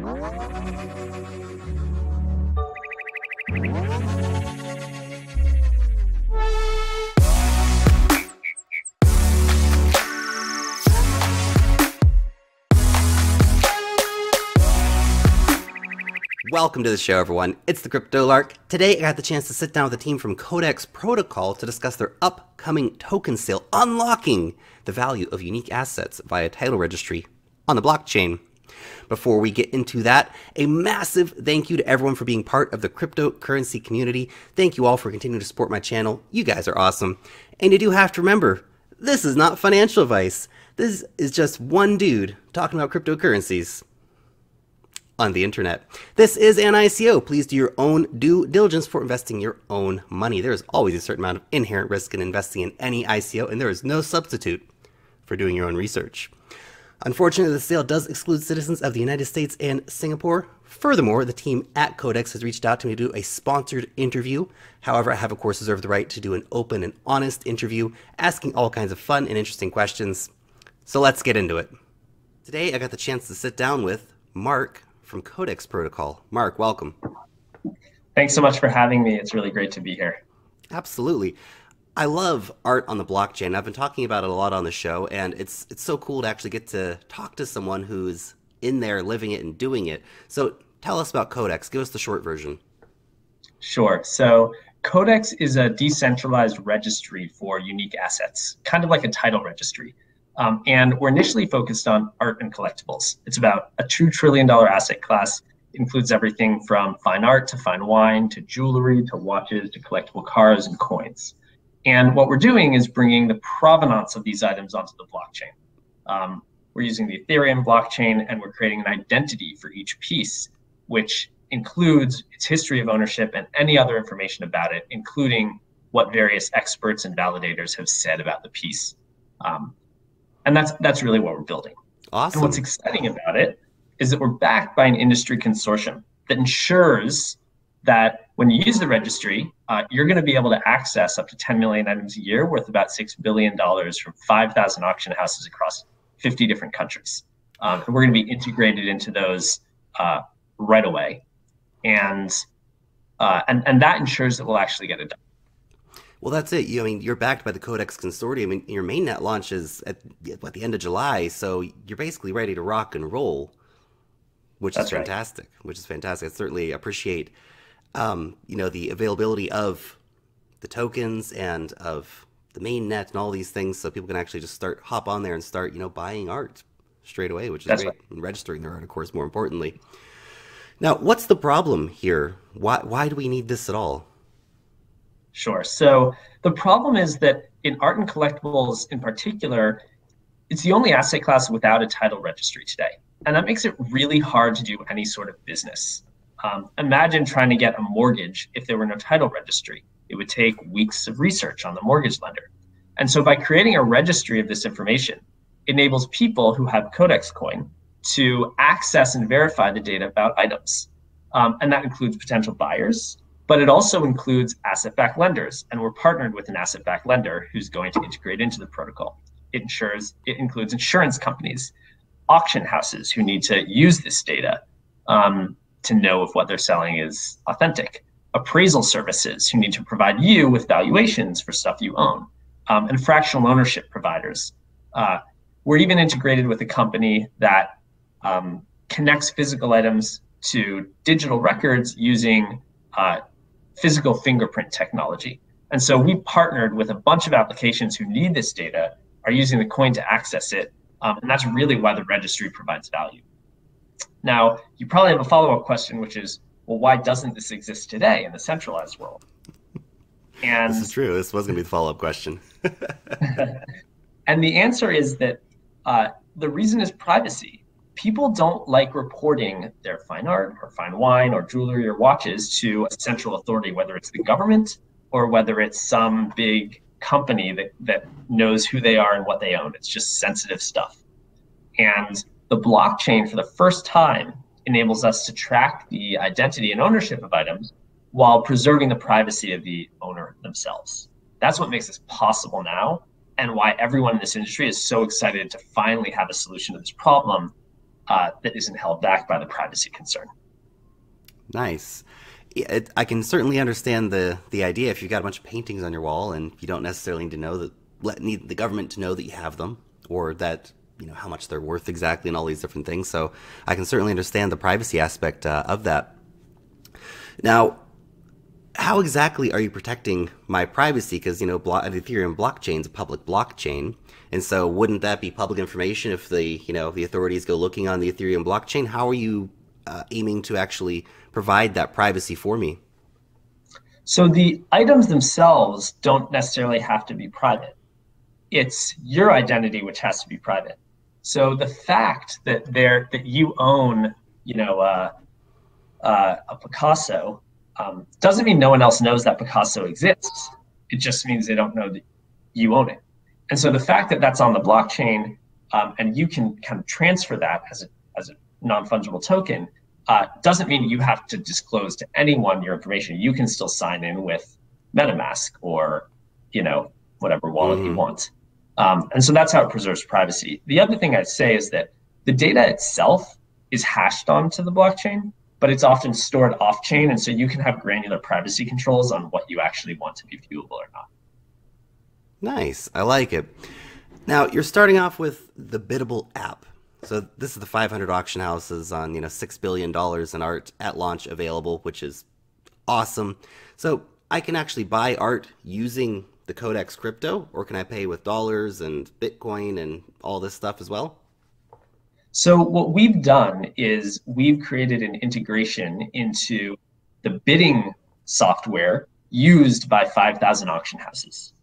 Welcome to the show, everyone. It's the Crypto Lark. Today, I got the chance to sit down with the team from Codex Protocol to discuss their upcoming token sale, unlocking the value of unique assets via title registry on the blockchain. Before we get into that, a massive thank you to everyone for being part of the cryptocurrency community. Thank you all for continuing to support my channel. You guys are awesome. And you do have to remember, this is not financial advice. This is just one dude talking about cryptocurrencies on the internet. This is an ICO. Please do your own due diligence for investing your own money. There is always a certain amount of inherent risk in investing in any ICO, and there is no substitute for doing your own research. Unfortunately, the sale does exclude citizens of the United States and Singapore. Furthermore, the team at Codex has reached out to me to do a sponsored interview. However, I have, of course, reserved the right to do an open and honest interview, asking all kinds of fun and interesting questions. So let's get into it. Today, I got the chance to sit down with Mark from Codex Protocol. Mark, welcome. Thanks so much for having me. It's really great to be here. Absolutely. I love art on the blockchain. I've been talking about it a lot on the show, and it's so cool to actually get to talk to someone who's in there living it and doing it. So tell us about Codex. Give us the short version. Sure. So Codex is a decentralized registry for unique assets, kind of like a title registry. And we're initially focused on art and collectibles. It's about a $2 trillion asset class. It includes everything from fine art to fine wine to jewelry to watches to collectible cars and coins. And what we're doing is bringing the provenance of these items onto the blockchain. We're using the Ethereum blockchain, and we're creating an identity for each piece, which includes its history of ownership and any other information about it, including what various experts and validators have said about the piece. And that's really what we're building. Awesome. And what's exciting about it is that we're backed by an industry consortium that ensures that when you use the registry, you're going to be able to access up to 10 million items a year worth about $6 billion from 5,000 auction houses across 50 different countries. And we're going to be integrated into those right away. And that ensures that we'll actually get it done. Well, that's it. I mean, you're backed by the Codex Consortium. I mean, your mainnet launches at the end of July, so you're basically ready to rock and roll, which is fantastic. Right. Which is fantastic. I certainly appreciate, the availability of the tokens and of the mainnet and all these things, so people can actually just hop on there and start, buying art straight away, which is great. Right. And registering their art, of course, more importantly. Now, what's the problem here? Why do we need this at all? Sure. So the problem is that in art and collectibles in particular, it's the only asset class without a title registry today. And that makes it really hard to do any sort of business. Imagine trying to get a mortgage if there were no title registry. It would take weeks of research on the mortgage lender. And so by creating a registry of this information, it enables people who have Codex coin to access and verify the data about items. And that includes potential buyers, but it also includes asset-backed lenders, and we're partnered with an asset-backed lender who's going to integrate into the protocol. It includes insurance companies, auction houses who need to use this data to know if what they're selling is authentic, appraisal services who need to provide you with valuations for stuff you own, and fractional ownership providers. We're even integrated with a company that connects physical items to digital records using physical fingerprint technology. And so we partnered with a bunch of applications who need this data, are using the coin to access it. And that's really why the registry provides value. Now, you probably have a follow-up question, which is, well, why doesn't this exist today in the centralized world? And this is true. This was going to be the follow-up question. And the answer is that the reason is privacy. People don't like reporting their fine art or fine wine or jewelry or watches to a central authority, whether it's the government or whether it's some big company that knows who they are and what they own. It's just sensitive stuff. And the blockchain, for the first time, enables us to track the identity and ownership of items while preserving the privacy of the owner themselves. That's what makes this possible now, and why everyone in this industry is so excited to finally have a solution to this problem. that isn't held back by the privacy concern. Nice. Yeah, I can certainly understand the idea if you've got a bunch of paintings on your wall and you don't necessarily need to know need the government to know that you have them, or that how much they're worth exactly, and all these different things. So I can certainly understand the privacy aspect of that. Now, how exactly are you protecting my privacy? Because the Ethereum blockchain is a public blockchain, and so wouldn't that be public information if the authorities go looking on the Ethereum blockchain? How are you aiming to actually provide that privacy for me? So the items themselves don't necessarily have to be private. It's your identity which has to be private. So the fact that you own, a Picasso doesn't mean no one else knows that Picasso exists. It just means they don't know that you own it. And so the fact that that's on the blockchain, and you can kind of transfer that as a non-fungible token, doesn't mean you have to disclose to anyone your information. You can still sign in with MetaMask or, whatever wallet you want. And so that's how it preserves privacy. The other thing I'd say is that the data itself is hashed onto the blockchain, but it's often stored off-chain. And so you can have granular privacy controls on what you actually want to be viewable or not. Nice. I like it. Now, you're starting off with the biddable app. So this is the 500 auction houses on, $6 billion in art at launch available, which is awesome. So I can actually buy art using the Codex crypto, or can I pay with dollars and Bitcoin and all this stuff as well? So what we've done is we've created an integration into the bidding software used by 5,000 auction houses.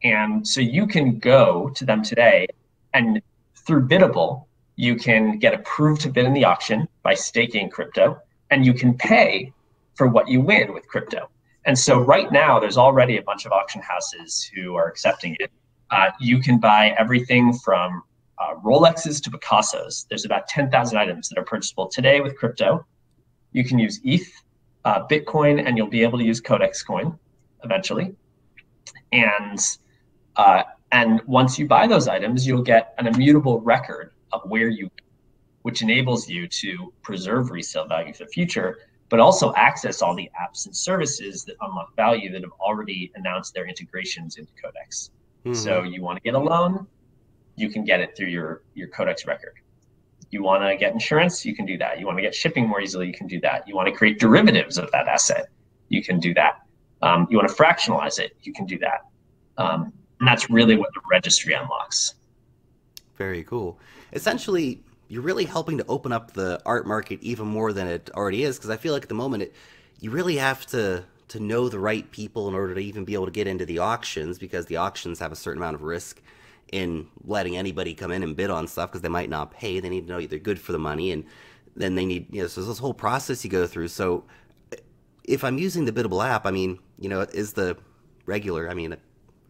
And so you can go to them today, and through Biddable, you can get approved to bid in the auction by staking crypto, and you can pay for what you win with crypto. And so right now, there's already a bunch of auction houses who are accepting it. You can buy everything from Rolexes to Picassos. There's about 10,000 items that are purchasable today with crypto. You can use ETH, Bitcoin, and you'll be able to use Codex coin eventually. And once you buy those items, you'll get an immutable record of where you, which enables you to preserve resale value for the future, but also access all the apps and services that unlock value that have already announced their integrations into Codex. So you want to get a loan, you can get it through your Codex record. You want to get insurance, you can do that. You want to get shipping more easily, you can do that. You want to create derivatives of that asset, you can do that. You want to fractionalize it, you can do that. And that's really what the registry unlocks. Very cool. Essentially, you're really helping to open up the art market even more than it already is, because I feel like at the moment you really have to know the right people in order to even be able to get into the auctions, because the auctions have a certain amount of risk in letting anybody come in and bid on stuff because they might not pay. They need to know they're good for the money, and then they need, so there's this whole process you go through. So if I'm using the biddable app, is the regular,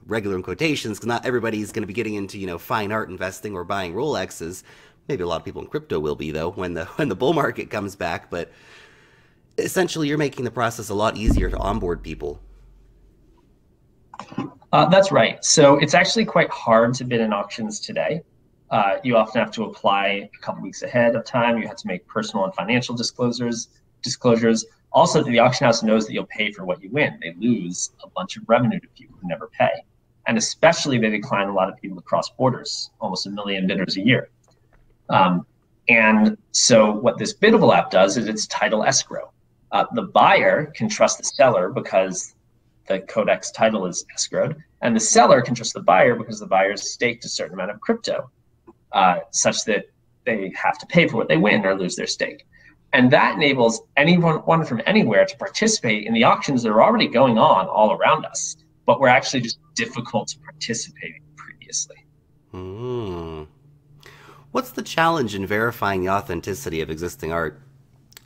regular in quotations, because not everybody's going to be getting into, fine art investing or buying Rolexes. Maybe a lot of people in crypto will be, though, when the bull market comes back. But essentially, you're making the process a lot easier to onboard people. That's right. So it's actually quite hard to bid in auctions today. You often have to apply a couple weeks ahead of time. You have to make personal and financial disclosures. Also, the auction house knows that you'll pay for what you win. They lose a bunch of revenue to people who never pay. And especially they decline a lot of people across borders, almost 1 million bidders a year. And so what this biddable app does is it's title escrow. The buyer can trust the seller because the Codex title is escrowed, and the seller can trust the buyer because the buyer's staked a certain amount of crypto, such that they have to pay for what they win or lose their stake. And that enables anyone from anywhere to participate in the auctions that are already going on all around us, but were actually just difficult to participate in previously. What's the challenge in verifying the authenticity of existing art?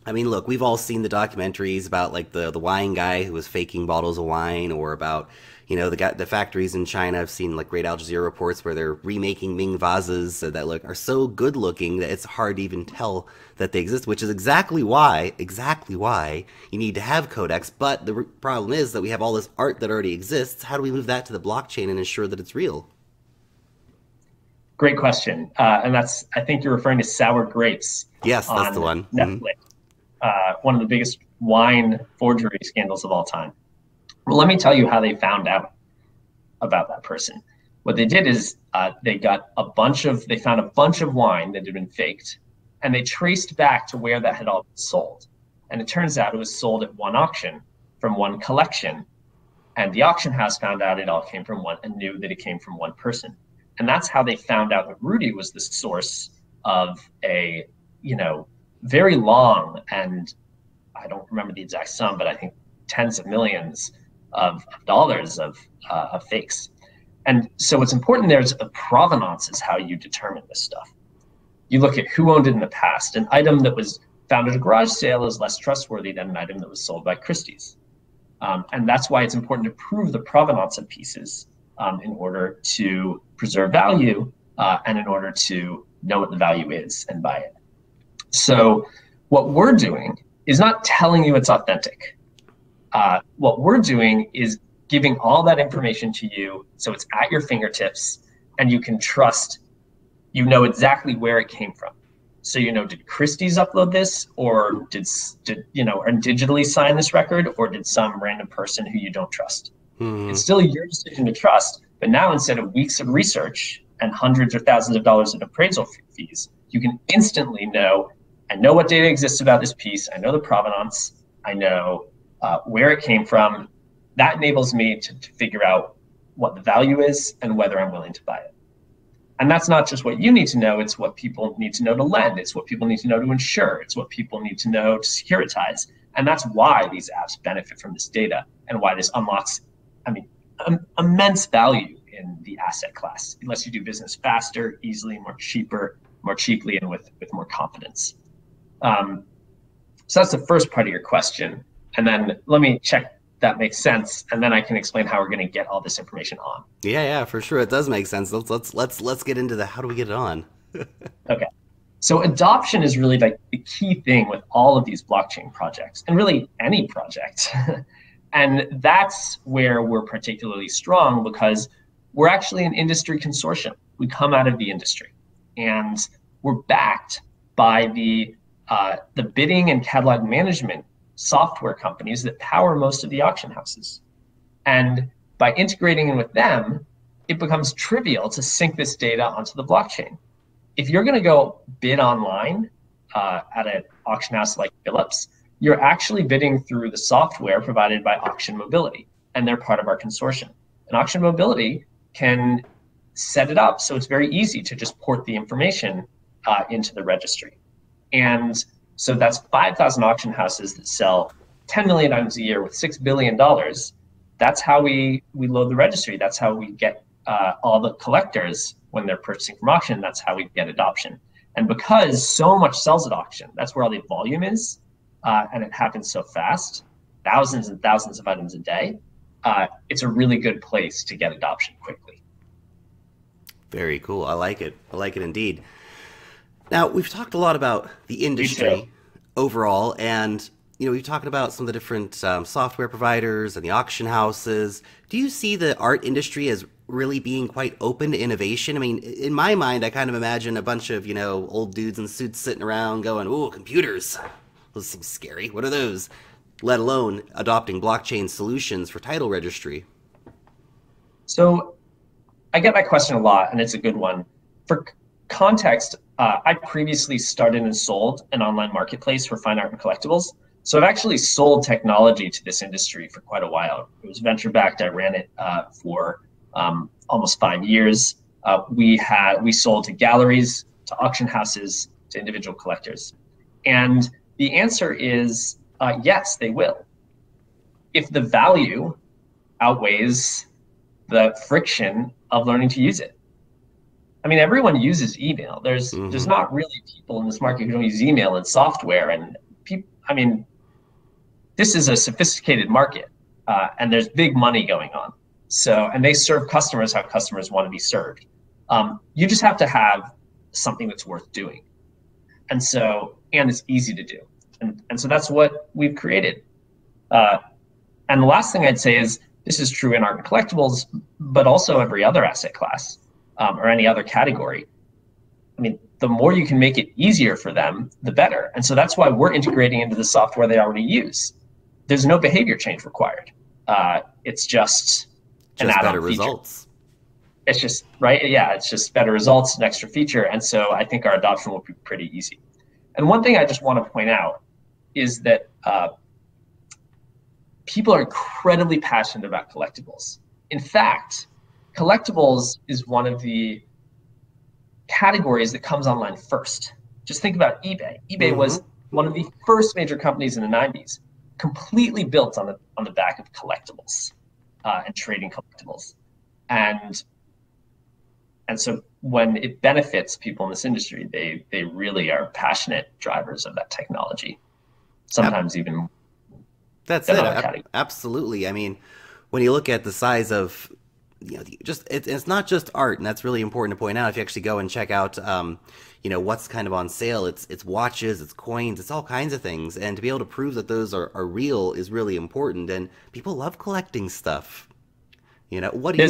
Look, we've all seen the documentaries about like the wine guy who was faking bottles of wine, or about, the factories in China. I've seen like great Al Jazeera reports where they're remaking Ming vases that are so good looking that it's hard to even tell that they exist, which is exactly why you need to have Codex. But the problem is that we have all this art that already exists. How do we move that to the blockchain and ensure that it's real? Great question. And I think you're referring to Sour Grapes. Yes, that's the one. Netflix. One of the biggest wine forgery scandals of all time. Well, let me tell you how they found out about that person. What they did is they found a bunch of wine that had been faked, and they traced back to where that had all been sold. And it turns out it was sold at one auction from one collection. And the auction house found out it all came from one and knew that it came from one person. And that's how they found out that Rudy was the source of a, very long, and I don't remember the exact sum, but I think tens of millions of dollars of fakes. And so what's important there is provenance is how you determine this stuff. You look at who owned it in the past. An item that was found at a garage sale is less trustworthy than an item that was sold by Christie's. And that's why it's important to prove the provenance of pieces in order to preserve value and in order to know what the value is and buy it. So what we're doing is not telling you it's authentic. What we're doing is giving all that information to you so it's at your fingertips and you can trust, you know exactly where it came from. So, did Christie's upload this, or did or digitally sign this record, or did some random person who you don't trust? It's still your decision to trust, but now instead of weeks of research and hundreds or thousands of dollars in appraisal fees, you can instantly know, I know what data exists about this piece, I know the provenance, I know where it came from. That enables me to figure out what the value is and whether I'm willing to buy it. And that's not just what you need to know, it's what people need to know to lend, it's what people need to know to insure, it's what people need to know to securitize. And that's why these apps benefit from this data and why this unlocks, immense value in the asset class. It lets you do business faster, easily, more cheaply, and with more confidence. So that's the first part of your question. And then let me check that makes sense, and then I can explain how we're going to get all this information on. Yeah, for sure, it does make sense. Let's get into how do we get it on? Okay, so adoption is really like the key thing with all of these blockchain projects, and really any project. And that's where we're particularly strong because we're actually an industry consortium. We come out of the industry, and we're backed by the bidding and catalog management software companies that power most of the auction houses. And by integrating in with them, it becomes trivial to sync this data onto the blockchain. If you're going to go bid online at an auction house like Phillips, you're actually bidding through the software provided by Auction Mobility, and they're part of our consortium. And Auction Mobility can set it up so it's very easy to just port the information into the registry. And so that's 5,000 auction houses that sell 10 million items a year with $6 billion. That's how we load the registry. That's how we get all the collectors when they're purchasing from auction. That's how we get adoption. And because so much sells at auction, that's where all the volume is, and it happens so fast, thousands and thousands of items a day, it's a really good place to get adoption quickly. Very cool. I like it. I like it indeed. Now, we've talked a lot about the industry overall, and we've talked about some of the different software providers and the auction houses. Do you see the art industry as really being quite open to innovation? I mean, in my mind, I kind of imagine a bunch of, old dudes in suits sitting around going, "Ooh, computers. Those seem scary. What are those?" Let alone adopting blockchain solutions for title registry. So I get that question a lot, and it's a good one. For context, I previously started and sold an online marketplace for fine art and collectibles. So I've actually sold technology to this industry for quite a while. It was venture backed. I ran it for almost 5 years. We sold to galleries, to auction houses, to individual collectors. And the answer is yes, they will. If the value outweighs the friction of learning to use it. I mean, everyone uses email. There's not really people in this market who don't use email and software. And this is a sophisticated market, and there's big money going on. So, and they serve customers how customers want to be served. You just have to have something that's worth doing, and it's easy to do. And so that's what we've created. And the last thing I'd say is this is true in art and collectibles, but also every other asset class. or any other category, I mean, the more you can make it easier for them, the better. And so that's why we're integrating into the software they already use. There's no behavior change required. It's just an add-on better feature. Results. It's just, right? Yeah, it's just better results, an extra feature. And so I think our adoption will be pretty easy. And one thing I just want to point out is that people are incredibly passionate about collectibles. In fact, collectibles is one of the categories that comes online first. Just think about eBay. eBay was one of the first major companies in the 90s, completely built on the back of collectibles and trading collectibles. And so when it benefits people in this industry, they really are passionate drivers of that technology. Sometimes even that's it. Absolutely. I mean, when you look at the size of, it's not just art, and that's really important to point out. If you actually go and check out, what's kind of on sale, it's watches, it's coins, it's all kinds of things, and to be able to prove that those are real is really important. And people love collecting stuff. What do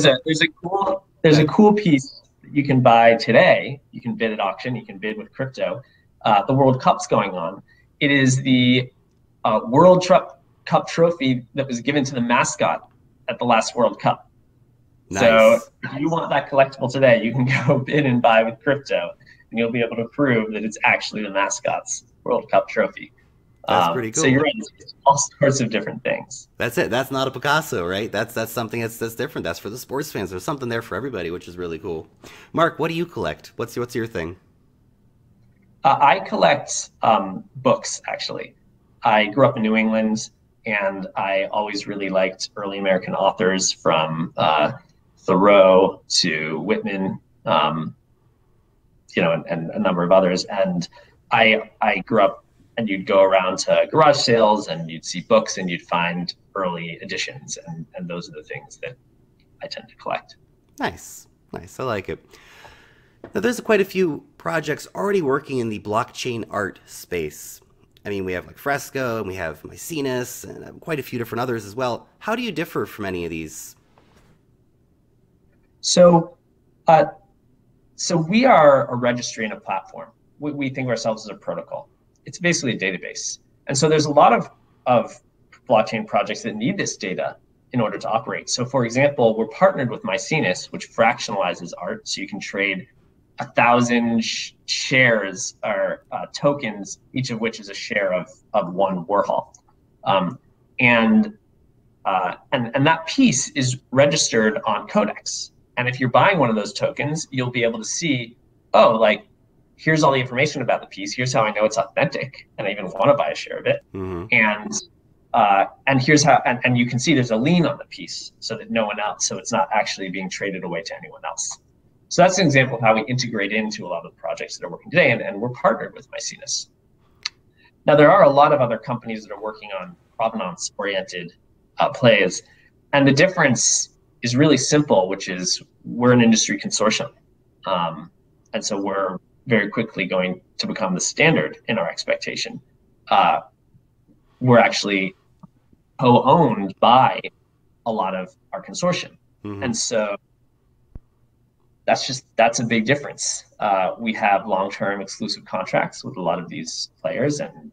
there's a cool piece that you can buy today. You can bid at auction. You can bid with crypto. The World Cup's going on. It is the World Cup trophy that was given to the mascot at the last World Cup. Nice. So if you want that collectible today, you can go bid and buy with crypto, and you'll be able to prove that it's actually the mascot's World Cup trophy. That's pretty cool. So you're right, it's all sorts of different things. That's it. That's not a Picasso, right? That's something that's different. That's for the sports fans. There's something there for everybody, which is really cool. Mark, what do you collect? What's your thing? I collect books, actually. I grew up in New England, and I always really liked early American authors, from Thoreau to Whitman, and a number of others. And I grew up, and you'd go around to garage sales, and you'd see books, and you'd find early editions, and those are the things that I tend to collect. Nice. I like it. Now, there's quite a few projects already working in the blockchain art space. I mean, we have like Fresco, and we have Maecenas, and quite a few different others as well. How do you differ from any of these? So we are a registry and a platform. We think of ourselves as a protocol. It's basically a database. And so there's a lot of blockchain projects that need this data in order to operate. So for example, we're partnered with Maecenas, which fractionalizes art. So you can trade 1,000 shares or tokens, each of which is a share of one Warhol. And that piece is registered on Codex. And if you're buying one of those tokens, you'll be able to see, here's all the information about the piece. Here's how I know it's authentic, and I even want to buy a share of it. And here's how, and you can see there's a lien on the piece, so that no one else, so it's not actually being traded away to anyone else. So that's an example of how we integrate into a lot of the projects that are working today, and we're partnered with Maecenas. Now, there are a lot of other companies that are working on provenance-oriented plays, and the difference is really simple, which is we're an industry consortium. And so we're very quickly going to become the standard in our expectation. We're actually co-owned by a lot of our consortium. And so that's a big difference. We have long-term exclusive contracts with a lot of these players, and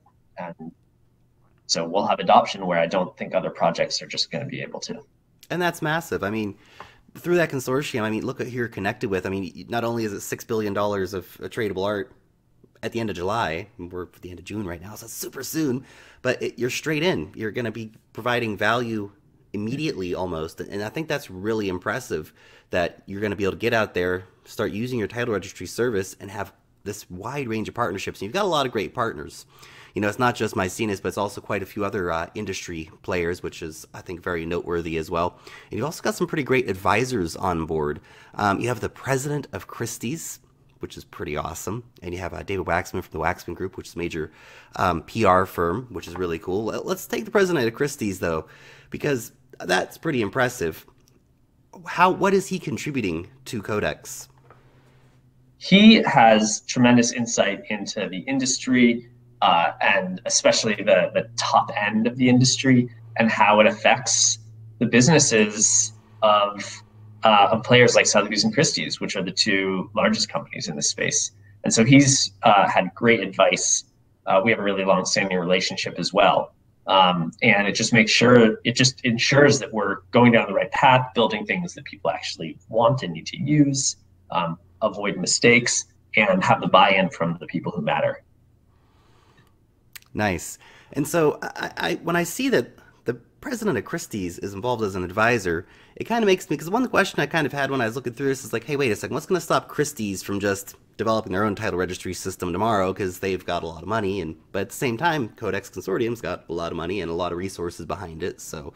so we'll have adoption where I don't think other projects are just going to be able to. And that's massive. I mean, through that consortium, I mean, look at who you're connected with. I mean, not only is it $6 billion of tradable art at the end of July, we're at the end of June right now, so it's super soon, but you're straight in. You're going to be providing value immediately almost. And I think that's really impressive that you're going to be able to get out there, start using your title registry service, and have this wide range of partnerships. And you've got a lot of great partners. It's not just Maecenas, but it's also quite a few other industry players, which is, I think, very noteworthy as well. And you've also got some pretty great advisors on board. You have the president of Christie's, which is pretty awesome. And you have David Waxman from the Waxman Group, which is a major PR firm, which is really cool. Let's take the president of Christie's, though, because that's pretty impressive. What is he contributing to Codex? He has tremendous insight into the industry, and especially the top end of the industry, and how it affects the businesses of of players like Sotheby's and Christie's, which are the two largest companies in this space. And so he's had great advice. We have a really long-standing relationship as well. And it just ensures that we're going down the right path, building things that people actually want and need to use, avoid mistakes, and have the buy-in from the people who matter. Nice. And so when I see that the president of Christie's is involved as an advisor, it kind of makes me, because one question I kind of had when I was looking through this is like, hey, wait a second, what's going to stop Christie's from just developing their own title registry system tomorrow, because they've got a lot of money, but at the same time, Codex Consortium's got a lot of money and a lot of resources behind it, so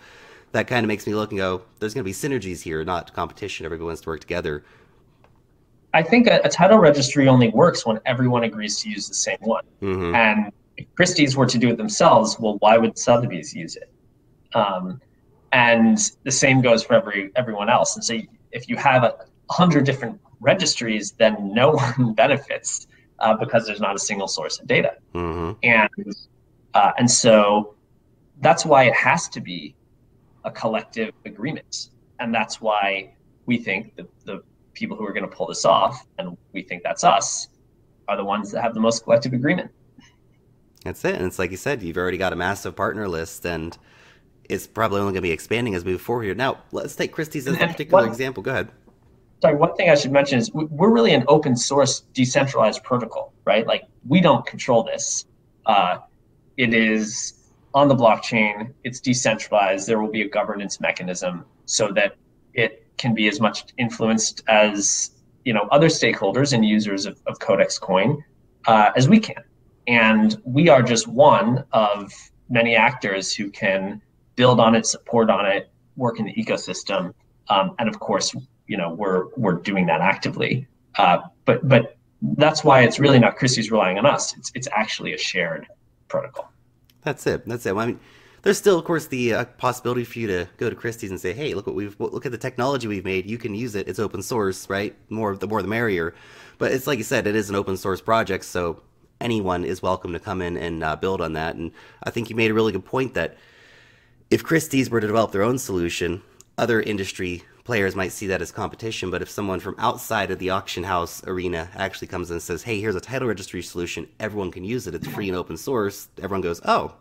that kind of makes me look and go, there's going to be synergies here, not competition. Everyone wants to work together. I think a title registry only works when everyone agrees to use the same one. Mm-hmm. And if Christie's were to do it themselves, well, why would Sotheby's use it? And the same goes for everyone else. And so if you have 100 different registries, then no one benefits because there's not a single source of data. Mm-hmm. And so that's why it has to be a collective agreement. And that's why we think that the people who are going to pull this off, and we think that's us, are the ones that have the most collective agreement. That's it. And it's like you said, you've already got a massive partner list, and it's probably only going to be expanding as we move forward here. Now, let's take Christie's as a particular example. Go ahead. Sorry, one thing I should mention is we're really an open source decentralized protocol, right? Like, we don't control this. It is on the blockchain. It's decentralized. There will be a governance mechanism so that it can be as much influenced as, other stakeholders and users of Codex Coin as we can. And we are just one of many actors who can build on it, support on it, work in the ecosystem. And of course, we're doing that actively. But that's why it's really not Christie's relying on us. It's actually a shared protocol. That's it. Well, I mean, there's still, of course, the possibility for you to go to Christie's and say, hey, look at the technology we've made. You can use it. It's open source, right? The more the merrier. But it's like you said, it is an open source project, so anyone is welcome to come in and build on that. And I think you made a really good point that if Christie's were to develop their own solution, other industry players might see that as competition. But if someone from outside of the auction house arena actually comes in and says, hey, here's a title registry solution, everyone can use it, it's free and open source, everyone goes, oh,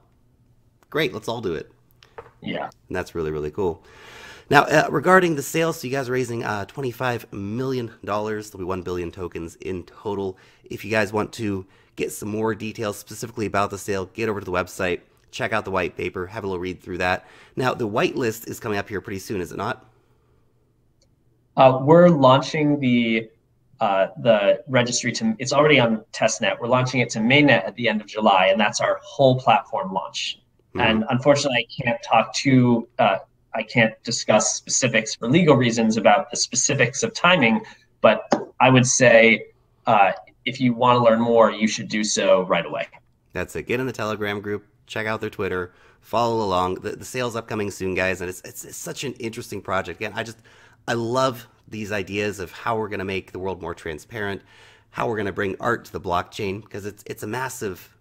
great, let's all do it. Yeah. And that's really, really cool. Now, regarding the sale, so you guys are raising $25 million. There'll be 1 billion tokens in total. If you guys want to get some more details specifically about the sale, get over to the website, check out the white paper, have a little read through that. Now, the whitelist is coming up here pretty soon, is it not? We're launching the registry it's already on testnet. We're launching it to mainnet at the end of July, and that's our whole platform launch. Mm-hmm. And unfortunately, I can't discuss specifics for legal reasons about the specifics of timing, but I would say if you want to learn more, you should do so right away. That's it. Get in the Telegram group, check out their Twitter, follow along. The sale's upcoming soon, guys, and it's such an interesting project. Again, I love these ideas of how we're going to make the world more transparent, how we're going to bring art to the blockchain, because it's a massive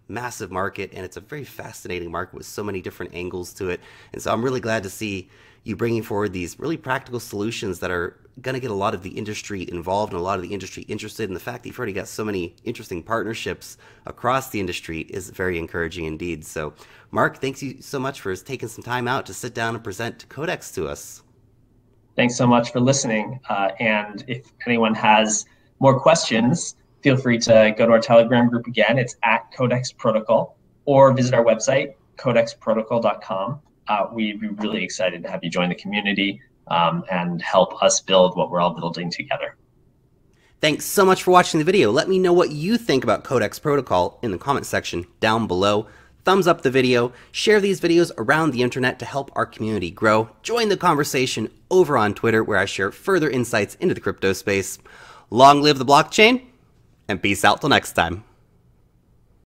market, and it's a very fascinating market with so many different angles to it. And so I'm really glad to see you bringing forward these really practical solutions that are going to get a lot of the industry involved and a lot of the industry interested. And the fact that you've already got so many interesting partnerships across the industry is very encouraging indeed. So Mark, thanks you so much for taking some time out to sit down and present Codex to us. Thanks so much for listening. And if anyone has more questions, feel free to go to our Telegram group again. It's at Codex Protocol, or visit our website, codexprotocol.com. We'd be really excited to have you join the community and help us build what we're all building together. Thanks so much for watching the video. Let me know what you think about Codex Protocol in the comment section down below. Thumbs up the video, share these videos around the internet to help our community grow. Join the conversation over on Twitter, where I share further insights into the crypto space. Long live the blockchain, and peace out till next time.